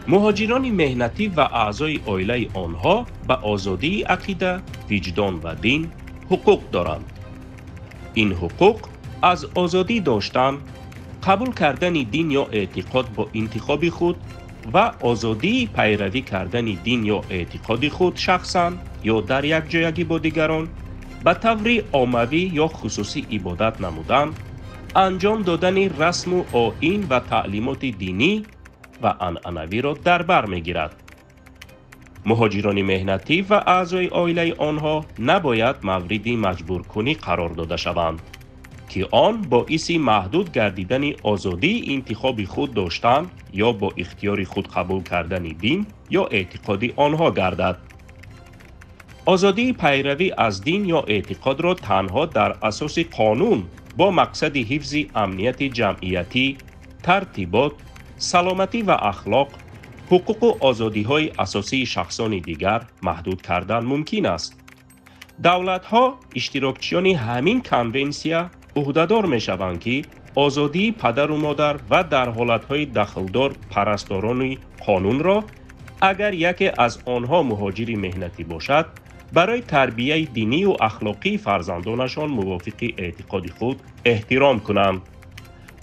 مهاجران مهنتی و اعضای عائله آنها به آزادی عقیده، وجدان و دین حقوق دارند. این حقوق از آزادی داشتن، قبول کردن دین یا اعتقاد با انتخاب خود و آزادی پیروی کردن دین یا اعتقاد خود شخصاً یا در یک جایگی با دیگران، به طور عمومی یا خصوصی عبادت نمودن، انجام دادن رسم و آیین و تعلیمات دینی و عنعنوی را در بر می‌گیرد. مهاجران مهنتی و اعضای عائله آنها نباید مورد مجبورکنی قرار داده شوند که آن باعث محدود گردیدن آزادی انتخاب خود داشتن یا با اختیار خود قبول کردن دین یا اعتقاد آنها گردد. آزادی پیروی از دین یا اعتقاد را تنها در اساس قانون با مقصد حفظ امنیت جمعیتی، ترتیبات، سلامتی و اخلاق، حقوق و آزادی‌های اساسی شخصان دیگر محدود کردن ممکن است. دولت‌ها اشتراکچیان همین کنونسیا عهده‌دار می‌شوند که آزادی پدر و مادر و در حالت‌های دخلدار پرستاران قانون را اگر یکی از آنها مهاجر مهنتی باشد برای تربیت دینی و اخلاقی فرزندانشان موافق اعتقاد خود احترام کنند.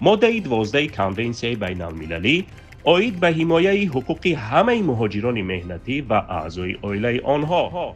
ماده 12 کنونسیای بین المللی عاید به حمایت حقوق همه مهاجران مهنتی و اعضای عائله آنها